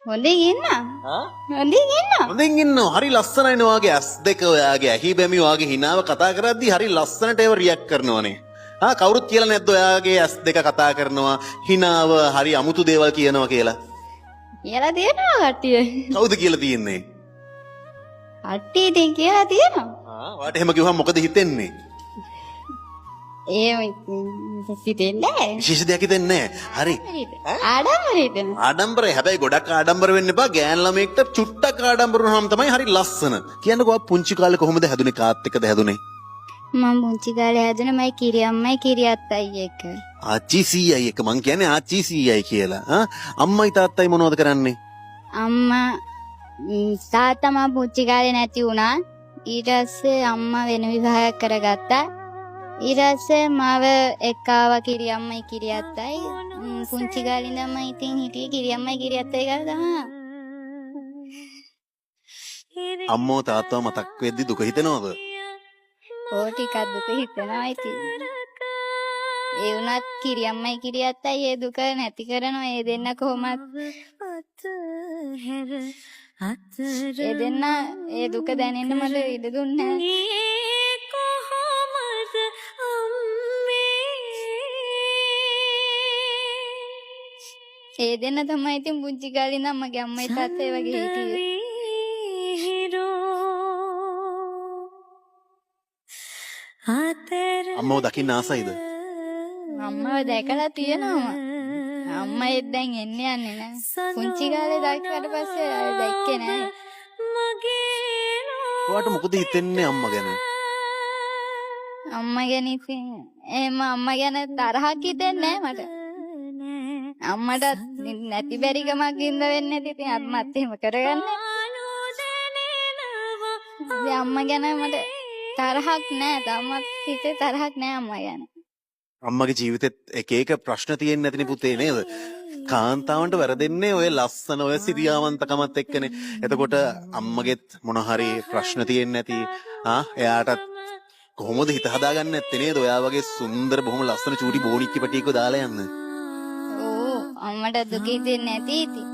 හොඳින් ඉන්න. ආ හොඳින් ඉන්න. හොඳින් ඉන්නවා. හරි ලස්සනයිනේ ඔයාගේ ඇස් දෙක ඔයාගේ ඇහි බැමි ඔයාගේ හිනාව කතා කරද්දී හරි ලස්සනට ඒව රියැක්ට් කරනවනේ. කවුරුත් කියලා නැද්ද ඔයාගේ ඇස් දෙක කතා කරනවා හිනාව හරි අමුතු දේවල් කියනවා කියලා? කියලා තියෙනවා කට්ටිය. කවුද කියලා තියෙන්නේ? කට්ටිය ඉතින් කියලා තියෙනවා. ඔයාට එහෙම කිව්වම මොකද හිතෙන්නේ? ඒ හිතෙන්නේ විශේෂ දෙයක් හිතෙන්නේ නැහැ. හරි. ආඩම්බර හිතෙන. ආඩම්බරයි. හැබැයි ගොඩක් ආඩම්බර වෙන්න එපා. ගෑන් ළමයෙක්ට චුට්ටක් ආඩම්බර වුණාම තමයි හරි ලස්සන. කියන්නකෝ පුංචි කාලේ කොහොමද හැදුනේ? කාත් එක්කද හැදුනේ? මම පුංචි කාලේ හැදුනේ මයි කිරියම්මයි කිරියත්තයි එක්ක. ආච්චි සීයයි එක මං කියන්නේ ආච්චි සීයයි කියලා. අම්මයි තාත්තයි මොනවද කරන්නේ? අම්මා තාත්තා මම පුංචි කාලේ නැති වුණා. ඊට පස්සේ අම්මා වෙන විවාහයක් කරගත්තා. ඊට පස්සේ මාව එක්කාවා කිරියම්මයි කිරියත්තයි. පුංචි කාලේ ඉඳන් මම ඉතින් හිටියේ කිරියම්මයි කිරියත්තයි කියලා තමයි. අම්මෝ තාත්තව මතක් වෙද්දි දුක හිතෙනවද? ඕ ටිකක් දුක හිතෙනවා ඉතින්. ඒ වුණත් කිරියම්මයි කිරියත්තයි ඒ දුක නැති කරනවා. ඒ දෙන්න කොහොමත් ඒ දෙන්න ඒ දුක දැනෙන්න මට ඉඩ දුන්නේ නැහැ. ඒ දෙන්න තමයි ඉතින් පුංචි කාලේ ඉඳන් මගේ අම්මයි තාත්තයි වගේ හිටියේ. අම්මව දකින්න ආසයිද? අම්මව දැකලා තියෙනවා. අම්මයි දැන් එන්නේ යන්නේ නැහැ. පුංචි කාලේ දැක්කට පස්සේ ආයෙ දැක්කේ නැහැ. ඔයාට මොකද හිතෙන්නේ අම්මා ගැන? අම්මා ගැන ඉතින් එහෙම අම්මා ගැන තරහක් හිතෙන්නේ නැහැ මට. අම්මට නැති බැරි කමක් ඉඳ වෙන්නේ නැති ඉතින් අම්මත් එහෙම කරගන්නේ. ඉතින් අම්මා ගැන මට තරහක් නැහැ. තාමත් හිතේ තරහක් නැහැ අම්මා ගැන. අම්මගේ ජීවිතෙත් එක එක ප්‍රශ්න තියෙන්නේ නැතිනේ පුතේ නේද? කාන්තාවන්ට වැරදෙන්නේ ඔය ලස්සන ඔය සිරියාවන්තකමත් එක්කනේ. එතකොට අම්මගෙත් මොන හරි ප්‍රශ්න තියෙන්නේ නැති එයාටත් කොහොමද හිත හදාගන්නේ නැත්තේ නේද? ඔයා වගේ සුන්දර බොහොම ලස්සන චූටි බෝනික්කි පැටියෙක්ව දාලා යන්න. අම්මට දුක හිතෙන්නේ නැති ඉතින්.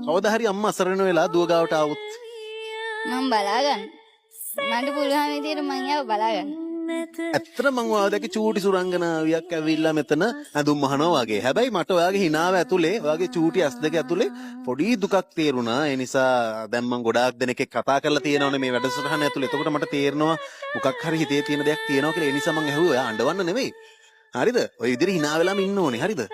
කවදා හරි අම්මා අසරණ වෙලා දුව ගාවට ආවොත් මම බලාගන්න. මට පුළුවන් විදියට මම යාව බලාගන්න. ඇත්තට මං ඔයාලගේ චූටි සුරංගනාවියක් ඇවිල්ලා මෙතන ඇඳුම් මහනවා වගේ. හැබැයි මට ඔයාගේ හිනාව ඇතුලේ ඔයාගේ චූටි ඇස් දෙක ඇතුලේ පොඩි දුකක් තේරුණා. ඒ නිසා දැන් මං ගොඩාක් දෙනෙක් එක්ක කතා කරලා තියෙනවනේ මේ වැඩසටහන ඇතුලේ. එතකොට මට තේරෙනවා මොකක් හරි හිතේ තියෙන දෙයක් තියෙනවා කියලා. ඒ නිසා මං ඇහුවා ඔයා අඬවන්න නෙමෙයි. හරිද? ඔය විදිහට hina වෙලාම ඉන්න ඕනේ. හරිද?